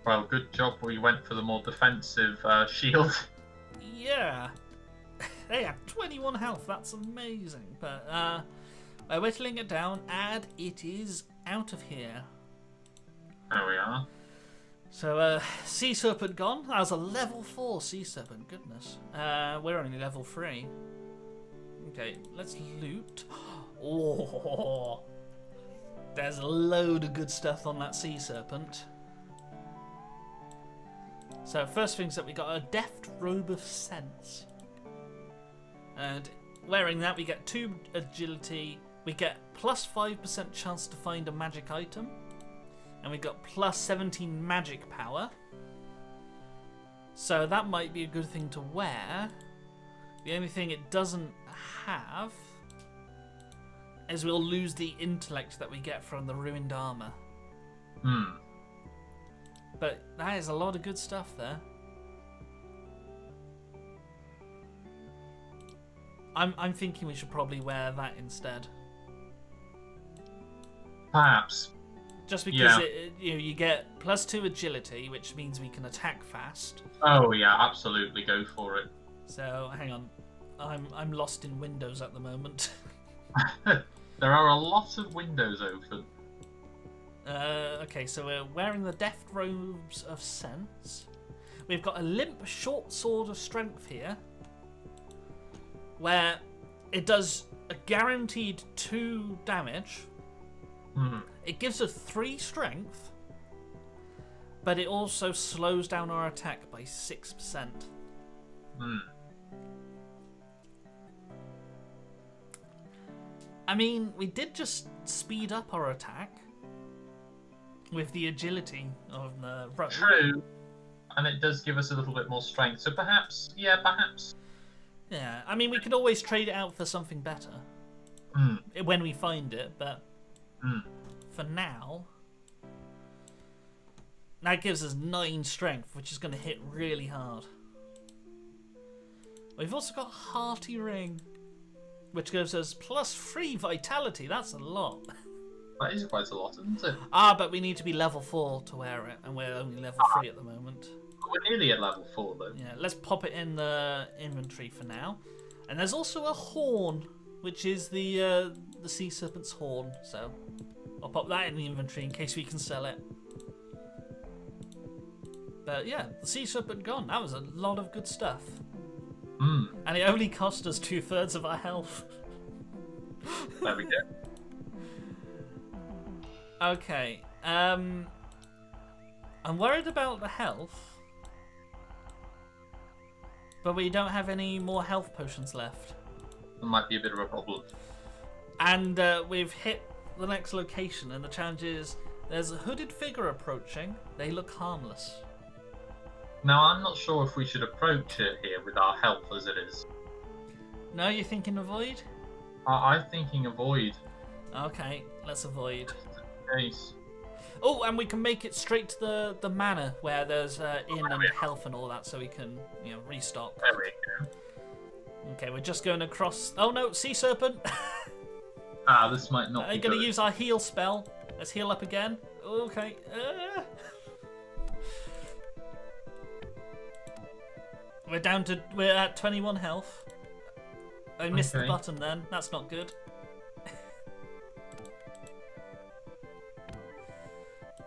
Well, good job we went for the more defensive shield. Yeah. They have 21 health, that's amazing. But by whittling it down, and it is out of here. There we are. So, Sea Serpent gone. That was a level 4 Sea Serpent, goodness. We're only level 3. Okay, let's loot. Oh, there's a load of good stuff on that Sea Serpent. So, first things that we got, a deft robe of sense. And wearing that, we get 2 agility. We get +5% chance to find a magic item. And we got +17 magic power. So that might be a good thing to wear. The only thing it doesn't have is we'll lose the intellect that we get from the ruined armor. But that is a lot of good stuff there. I'm thinking we should probably wear that instead. Perhaps. Just because you get +2 agility, which means we can attack fast. Oh yeah, absolutely, go for it. So hang on, I'm lost in Windows at the moment. There are a lot of windows open. Okay, so we're wearing the deft robes of sense. We've got a limp short sword of strength here, where it does a guaranteed 2 damage. It gives us 3 strength, but it also slows down our attack by 6%. I mean, we did just speed up our attack with the agility of the rope. True, and it does give us a little bit more strength, so perhaps. Yeah, I mean, we could always trade it out for something better when we find it, but for now, That gives us 9 strength, which is going to hit really hard. We've also got Hearty Ring, which gives us +3 vitality. That's a lot. That is quite a lot, isn't it? But we need to be level 4 to wear it, and we're only level 3 at the moment. We're nearly at level 4, though. Yeah, let's pop it in the inventory for now. And there's also a horn, which is the sea serpent's horn. So I'll pop that in the inventory in case we can sell it. But yeah, the sea serpent gone. That was a lot of good stuff. And it only cost us 2/3 of our health. There we go. Okay. I'm worried about the health, but we don't have any more health potions left. That might be a bit of a problem. And we've hit the next location, and the challenge is there's a hooded figure approaching. They look harmless. Now, I'm not sure if we should approach it here with our health as it is. No, you're thinking avoid? I'm thinking avoid. Okay, let's avoid. Nice. Oh, and we can make it straight to the manor where there's inn and health and all that, so we can, restock. There we go. Okay, we're just going across. Oh no, sea serpent! This might not be Are you going good. to use our heal spell? Let's heal up again. Okay. We're at 21 health. I missed the button then. That's not good.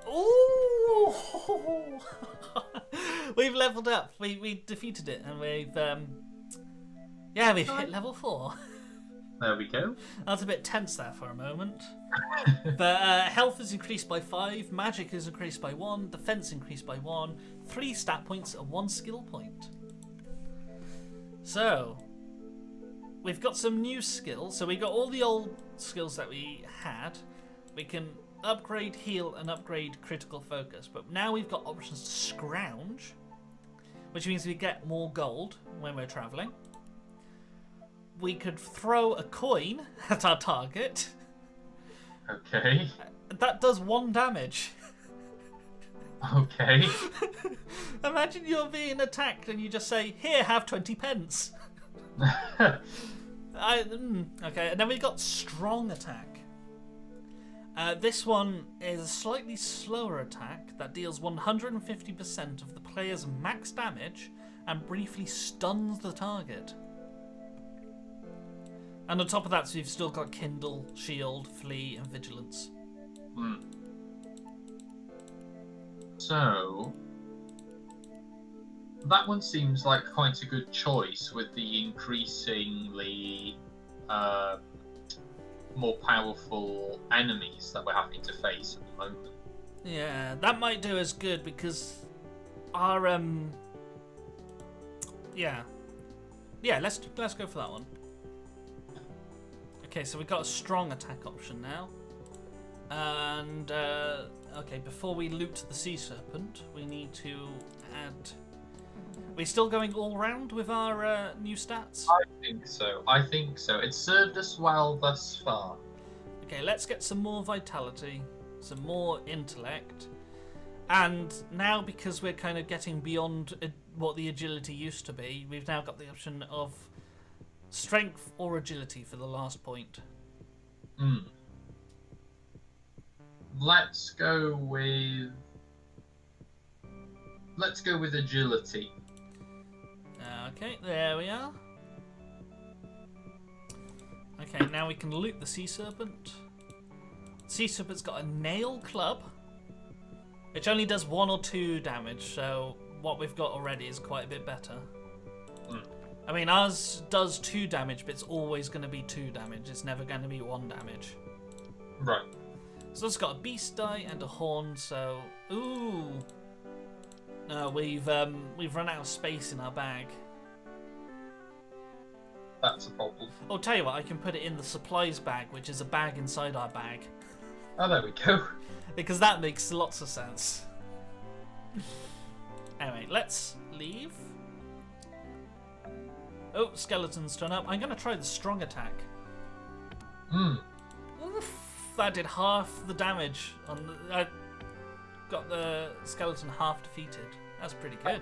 Ooh! We've leveled up. We defeated it, and we've hit level 4. There we go. That's a bit tense there for a moment. But health is increased by 5, magic is increased by 1, defense increased by 1, 3 stat points and 1 skill point. So we've got some new skills. So we got all the old skills that we had. We can upgrade heal and upgrade critical focus, but now we've got options to scrounge, which means we get more gold when we're traveling. We could throw a coin at our target. Okay. That does 1 damage. Okay. Imagine you're being attacked and you just say, "Here, have 20 pence." Okay, and then we've got strong attack. This one is a slightly slower attack that deals 150% of the player's max damage and briefly stuns the target. And on top of that, so you've still got Kindle, Shield, Flee, and Vigilance. So, that one seems like quite a good choice with the increasingly more powerful enemies that we're having to face at the moment. Yeah, that might do us good because our let's go for that one. Okay, so we've got a strong attack option now. And, okay, before we loot the sea serpent, we need to add... We're still going all round with our new stats? I think so. It's served us well thus far. Okay, let's get some more vitality, some more intellect. And now, because we're kind of getting beyond what the agility used to be, we've now got the option of strength or agility for the last point. Let's go with agility. Okay, there we are. Okay, now we can loot the sea serpent. Sea serpent's got a nail club, which only does 1 or 2 damage, so what we've got already is quite a bit better. I mean, ours does 2 damage, but it's always going to be 2 damage. It's never going to be 1 damage. Right. So it's got a beast die and a horn. So, ooh, no, we've run out of space in our bag. That's a problem. I'll tell you what, I can put it in the supplies bag, which is a bag inside our bag, Oh, there we go. because that makes lots of sense. Anyway, let's leave. Oh, skeletons turn up. I'm going to try the strong attack. Oof, that did half the damage on the... got the skeleton half defeated. That's pretty good.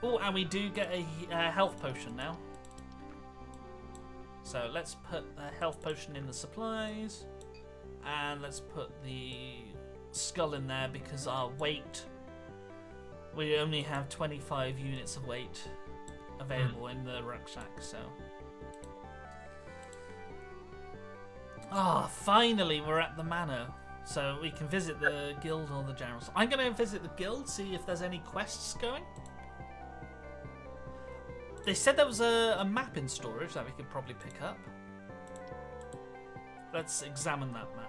Oh, and we do get a health potion now. So let's put a health potion in the supplies. And let's put the skull in there because our weight... We only have 25 units of weight available in the rucksack, so... Ah, finally we're at the manor. So we can visit the guild or the general. So I'm going to visit the guild, see if there's any quests going. They said there was a map in storage that we could probably pick up. Let's examine that map.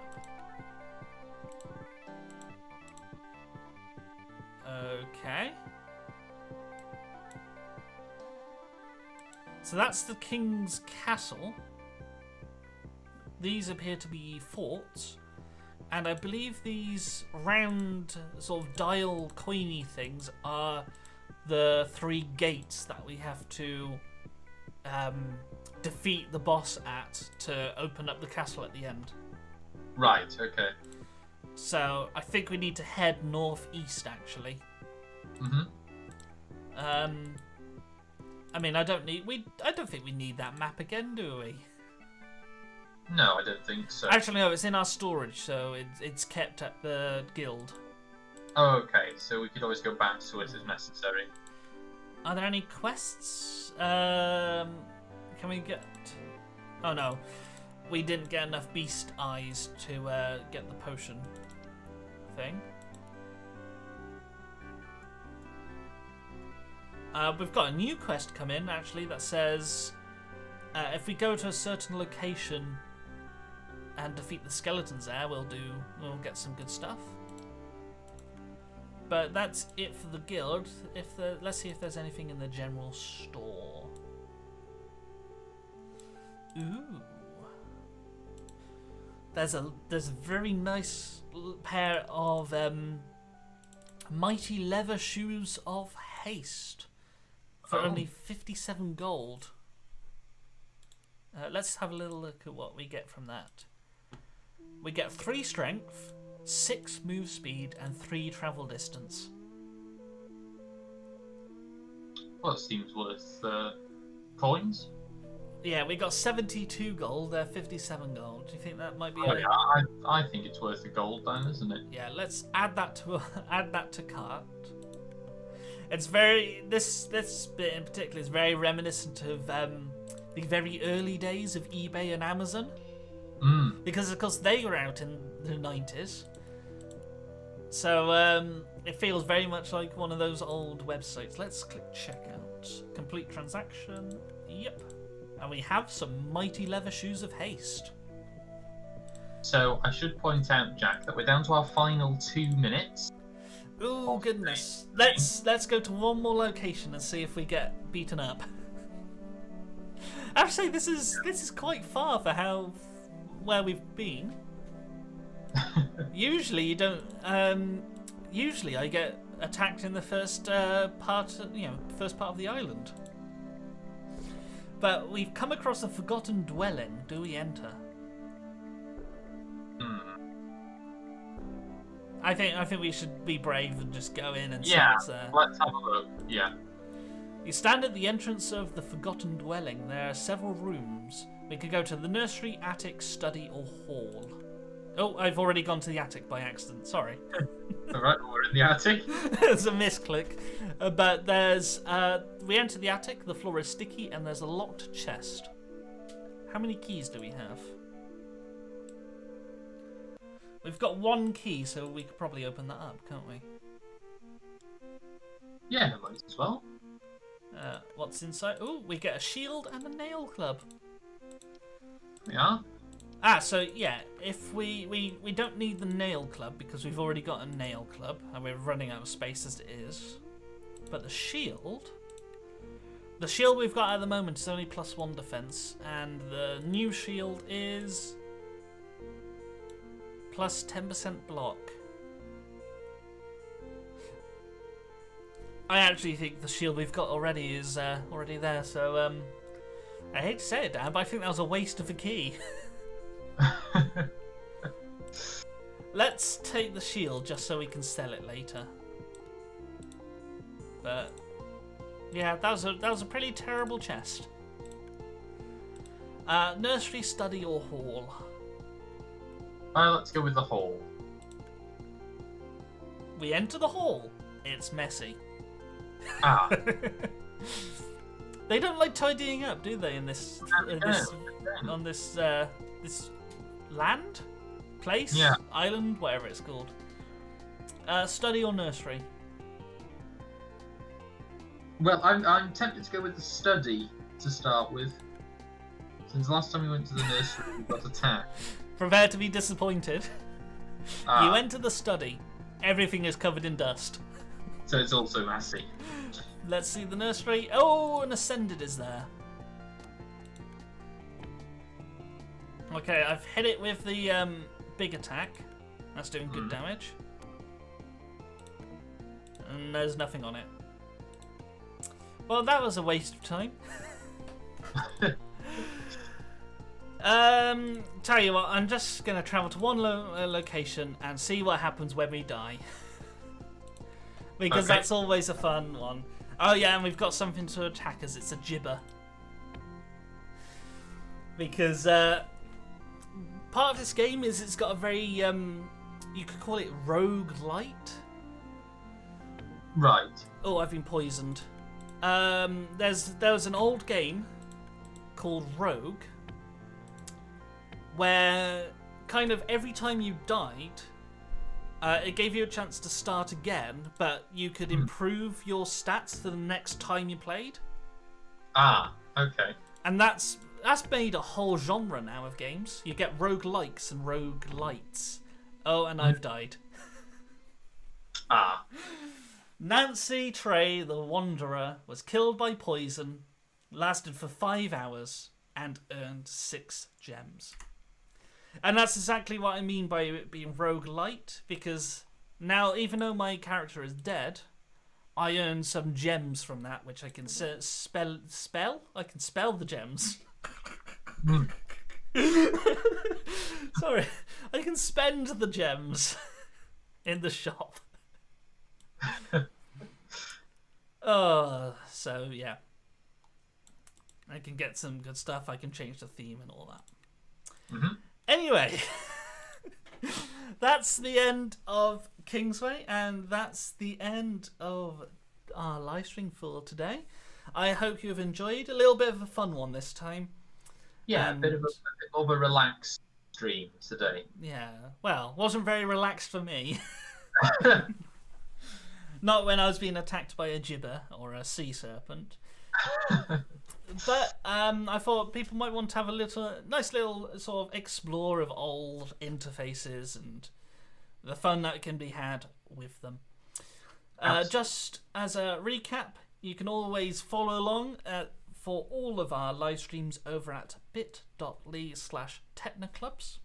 Okay. So that's the King's Castle. These appear to be forts. And I believe these round sort of dial coiny things are the 3 gates that we have to defeat the boss at to open up the castle at the end. Right, okay. So I think we need to head northeast, actually. I mean, I don't think we need that map again, do we? No, I don't think so. Actually, no, it's in our storage, so it's kept at the guild. Oh, okay, so we could always go back to it as necessary. Are there any quests? Can we get... Oh no, we didn't get enough beast eyes to get the potion thing. We've got a new quest come in, actually, that says if we go to a certain location and defeat the skeletons there, we'll get some good stuff. But that's it for the guild. Let's see if there's anything in the general store. Ooh. There's a very nice pair of mighty leather shoes of haste for only 57 gold. Let's have a little look at what we get from that. We get 3 strength, 6 move speed, and 3 travel distance. Well, it seems worth coins. Yeah, we got 72 gold. They're 57 gold. Do you think that might be? Oh, yeah, I think it's worth the gold then, isn't it? Yeah, let's add that to cart. It's very this bit in particular is very reminiscent of the very early days of eBay and Amazon. Because of course they were out in the 90s. So it feels very much like one of those old websites. Let's click checkout. Complete transaction. Yep. And we have some mighty leather shoes of haste. So I should point out, Jack, that we're down to our final 2 minutes. Oh goodness. Let's go to one more location and see if we get beaten up. Actually, this is quite far for where we've been. Usually you don't. Usually I get attacked in the first part of the island. But we've come across a forgotten dwelling. Do we enter? I think we should be brave and just go in and see what's there. Let's have a look. Yeah. You stand at the entrance of the forgotten dwelling. There are several rooms. We could go to the nursery, attic, study, or hall. Oh, I've already gone to the attic by accident. Sorry. Alright, we're in the attic. There's a misclick. But we enter the attic, the floor is sticky, and there's a locked chest. How many keys do we have? We've got 1 key, so we could probably open that up, can't we? Yeah, might as well. What's inside? Oh, we get a shield and a nail club. Yeah. So yeah, if we don't need the nail club because we've already got a nail club and we're running out of space as it is. But the shield we've got at the moment is only +1 defense, and the new shield is +10% block. I actually think the shield we've got already is already there, so I hate to say it, Dan, but I think that was a waste of a key. Let's take the shield just so we can sell it later. But yeah, that was a pretty terrible chest. Nursery, study, or hall? Let's go with the hall. We enter the hall. It's messy. Ah. They don't like tidying up, do they? On this land, place, island, whatever it's called. Study or nursery? Well, I'm tempted to go with the study to start with. Since last time we went to the nursery, we got attacked. Prepare to be disappointed. You enter the study. Everything is covered in dust. So it's also messy. Let's see the nursery. Oh, an ascended is there. Okay, I've hit it with the big attack. That's doing good damage. And there's nothing on it. Well, that was a waste of time. Tell you what, I'm just going to travel to one location and see what happens when we die. Because that's always a fun one. Oh yeah, and we've got something to attack us. It's a gibber. Because part of this game is it's got a very, you could call it roguelite. Right. Oh, I've been poisoned. There was an old game called Rogue, where kind of every time you died, it gave you a chance to start again, but you could improve your stats for the next time you played. Ah, okay. And that's made a whole genre now of games. You get roguelikes and roguelites. Oh, and I've died. Ah. Nancy Trey, the Wanderer, was killed by poison, lasted for 5 hours, and earned 6 gems. And that's exactly what I mean by it being roguelite, because now, even though my character is dead, I earn some gems from that, which I can spell? I can spell the gems. Sorry. I can spend the gems in the shop. So yeah. I can get some good stuff. I can change the theme and all that. Mm-hmm. Anyway, that's the end of Kingsway, and that's the end of our live stream for today. I hope you've enjoyed. A little bit of a fun one this time. Yeah, a bit of a relaxed stream today. Yeah, well, wasn't very relaxed for me. Not when I was being attacked by a gibber or a sea serpent. But I thought people might want to have a nice little sort of explore of old interfaces and the fun that can be had with them. Just as a recap, you can always follow along for all of our live streams over at bit.ly/technoclubs.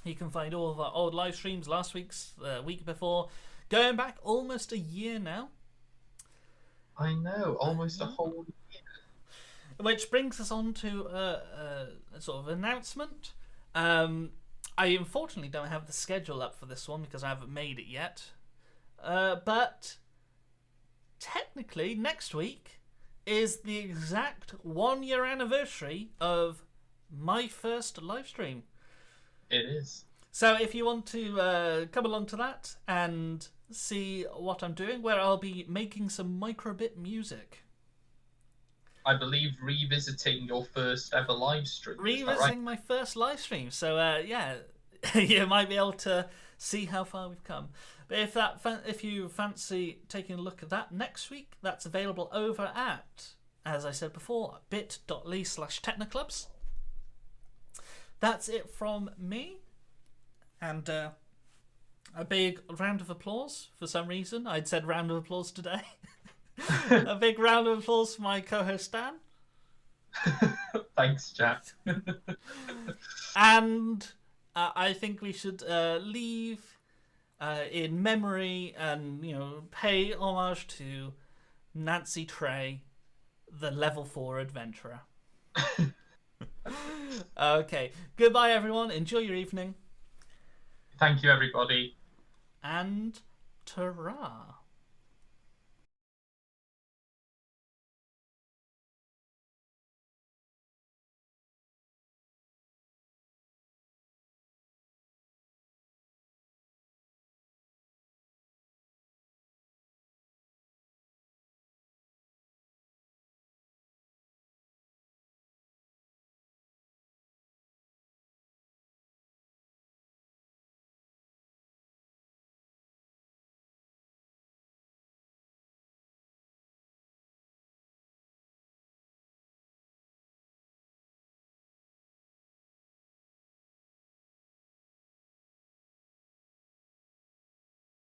You can find all of our old live streams, last week's, the week before, going back almost a year now. I know, almost a whole year. Which brings us on to a sort of announcement. I unfortunately don't have the schedule up for this one because I haven't made it yet. But technically, next week is the exact 1 year anniversary of my first live stream. It is. So if you want to come along to that and see what I'm doing, where I'll be making some microbit music. I believe revisiting your first ever live stream. Revisiting my first live stream. So yeah, you might be able to see how far we've come. But if you fancy taking a look at that next week, that's available over at, as I said before, bit.ly/technoclubs. That's it from me. And a big round of applause for some reason. I'd said round of applause today. A big round of applause for my co-host Dan. Thanks, Jack. And I think we should leave in memory and pay homage to Nancy Trey, the level 4 adventurer. Okay, goodbye everyone. Enjoy your evening. Thank you, everybody. And ta-ra.